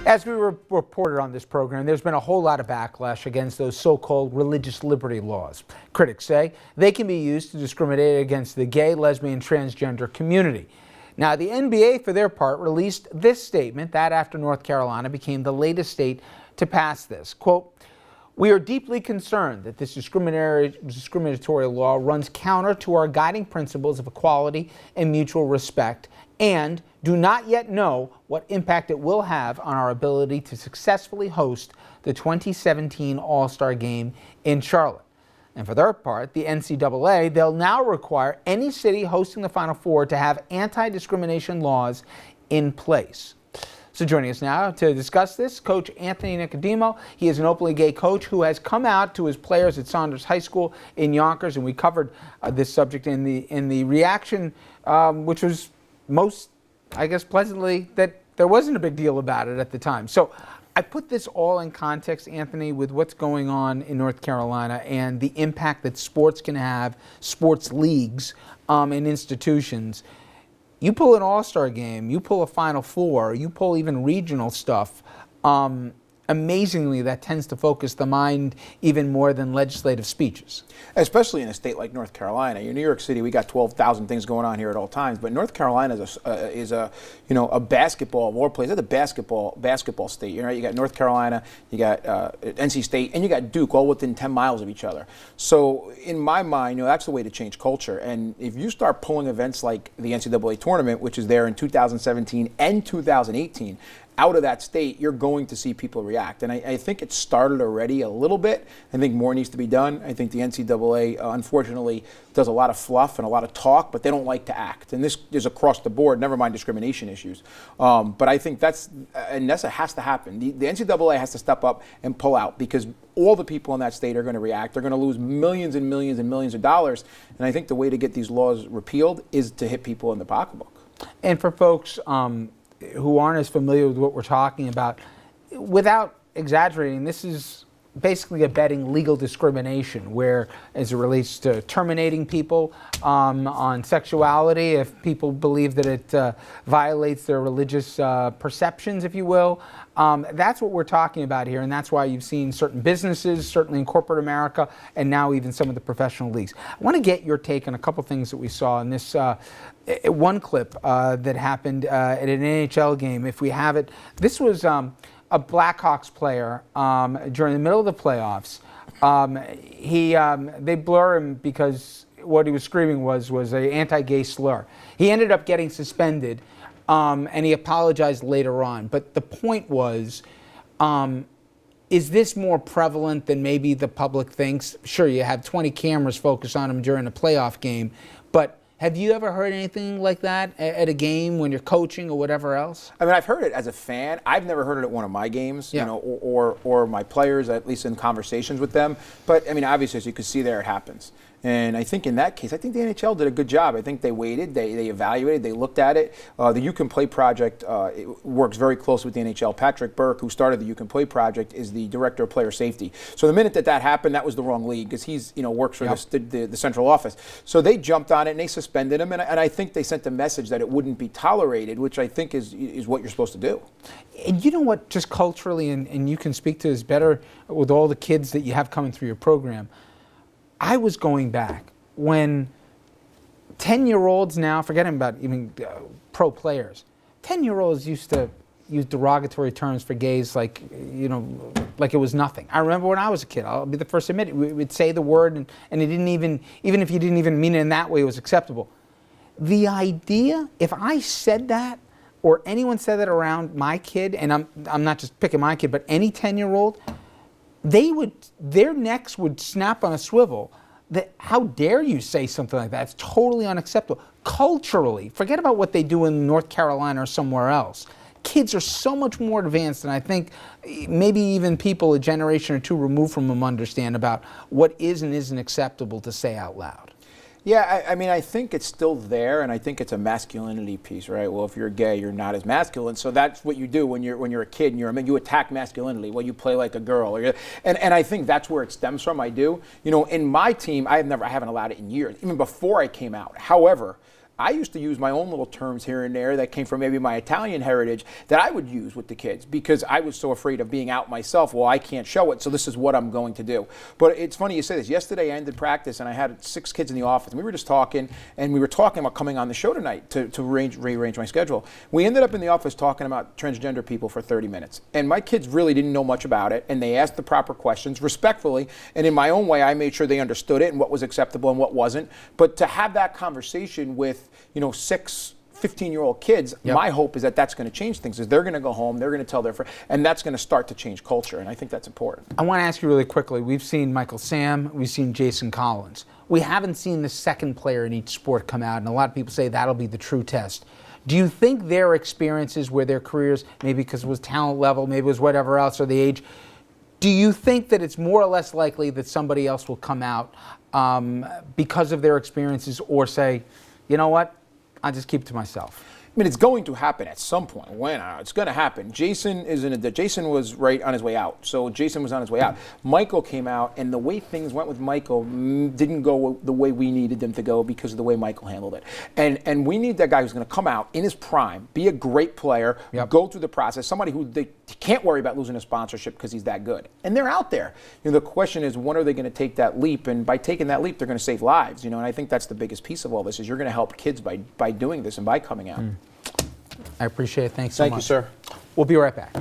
As we reported on this program, there's been a whole lot of backlash against those so-called religious liberty laws. Critics say they can be used to discriminate against the gay, lesbian, transgender community. Now, the NBA, for their part, released this statement that after North Carolina became the latest state to pass this. Quote, "We are deeply concerned that this discriminatory law runs counter to our guiding principles of equality and mutual respect, and do not yet know what impact it will have on our ability to successfully host the 2017 All-Star Game in Charlotte." And for their part, the NCAA, they'll now require any city hosting the Final Four to have anti-discrimination laws in place. So joining us now to discuss this, Coach Anthony Nicodemo. He is an openly gay coach who has come out to his players at Saunders High School in Yonkers, and we covered this subject in the reaction, which was most, I guess, pleasantly that there wasn't a big deal about it at the time. So I put this all in context, Anthony, with what's going on in North Carolina and the impact that sports can have, sports leagues and institutions. You pull an all-star game, you pull a Final Four, you pull even regional stuff, amazingly that tends to focus the mind even more than legislative speeches. Especially in a state like North Carolina. In New York City, we got 12,000 things going on here at all times, but North Carolina is a basketball, more places. It's a basketball state. You got North Carolina, you got NC State, and you got Duke, all within 10 miles of each other. So in my mind, that's the way to change culture. And if you start pulling events like the NCAA tournament, which is there in 2017 and 2018, out of that state, you're going to see people react. And I think it started already a little bit. I think more needs to be done. I think the NCAA, unfortunately, does a lot of fluff and a lot of talk, but they don't like to act. And this is across the board, never mind discrimination issues. But I think that has to happen. The NCAA has to step up and pull out, because all the people in that state are going to react. They're going to lose millions and millions and millions of dollars. And I think the way to get these laws repealed is to hit people in the pocketbook. And for folks who aren't as familiar with what we're talking about, without exaggerating, this is basically abetting legal discrimination, where as it relates to terminating people on sexuality, if people believe that it violates their religious perceptions, if you will. That's what we're talking about here, and that's why you've seen certain businesses, certainly in corporate America, and now even some of the professional leagues. I want to get your take on a couple things that we saw in this one clip that happened at an NHL game. If we have it, this was a Blackhawks player during the middle of the playoffs. They blur him because what he was screaming was an anti-gay slur. He ended up getting suspended, and he apologized later on. But the point was, is this more prevalent than maybe the public thinks? Sure, you have 20 cameras focused on him during a playoff game, but have you ever heard anything like that at a game when you're coaching or whatever else? I mean, I've heard it as a fan. I've never heard it at one of my games, yeah, or my players, at least in conversations with them. But I mean, obviously, as you can see there, it happens. And I think in that case, I think the NHL did a good job. I think they waited, they evaluated, they looked at it. The You Can Play Project it works very close with the NHL. Patrick Burke, who started the You Can Play Project, is the director of player safety. So the minute that happened, that was the wrong league, because he's works for the central office. So they jumped on it and they suspended him, and I think they sent a message that it wouldn't be tolerated, which I think is what you're supposed to do. And you know what, just culturally, and you can speak to this better with all the kids that you have coming through your program, I was going back when 10-year-olds now, forgetting about even pro players, 10-year-olds used to use derogatory terms for gays like it was nothing. I remember when I was a kid, I'll be the first to admit it, we would say the word and it didn't even if you didn't even mean it in that way, it was acceptable. The idea, if I said that, or anyone said that around my kid, and I'm not just picking my kid, but any 10-year-old, their necks would snap on a swivel. That, how dare you say something like that? It's totally unacceptable. Culturally, forget about what they do in North Carolina or somewhere else. Kids are so much more advanced than I think maybe even people a generation or two removed from them understand about what is and isn't acceptable to say out loud. Yeah, I mean, I think it's still there, and I think it's a masculinity piece, right? Well, if you're gay, you're not as masculine, so that's what you do when you're a kid and you're a man. You attack masculinity. Well, you play like a girl, and I think that's where it stems from. I do, in my team, I haven't allowed it in years, even before I came out. However, I used to use my own little terms here and there that came from maybe my Italian heritage that I would use with the kids because I was so afraid of being out myself. Well, I can't show it, so this is what I'm going to do. But it's funny you say this. Yesterday I ended practice and I had 6 kids in the office, and we were just talking, and we were talking about coming on the show tonight to rearrange my schedule. We ended up in the office talking about transgender people for 30 minutes. And my kids really didn't know much about it, and they asked the proper questions respectfully, and in my own way I made sure they understood it and what was acceptable and what wasn't. But to have that conversation with 6 15-year-old kids, my hope is that that's going to change things. Is they're going to go home, they're going to tell their friends, and that's going to start to change culture, and I think that's important. I want to ask you really quickly, we've seen Michael Sam, we've seen Jason Collins. We haven't seen the second player in each sport come out, and a lot of people say that'll be the true test. Do you think their experiences where their careers, maybe because it was talent level, maybe it was whatever else, or the age, do you think that it's more or less likely that somebody else will come out because of their experiences, or say, you know what, I'll just keep it to myself? I mean, it's going to happen at some point. When? It's going to happen. Jason was right on his way out. So Jason was on his way out. Michael came out, and the way things went with Michael didn't go the way we needed them to go because of the way Michael handled it. And we need that guy who's going to come out in his prime, be a great player, go through the process, somebody who they can't worry about losing a sponsorship because he's that good. And they're out there. The question is, when are they going to take that leap? And by taking that leap, they're going to save lives. And I think that's the biggest piece of all this, is you're going to help kids by doing this and by coming out. I appreciate it. Thanks so much. Thank you, sir. We'll be right back.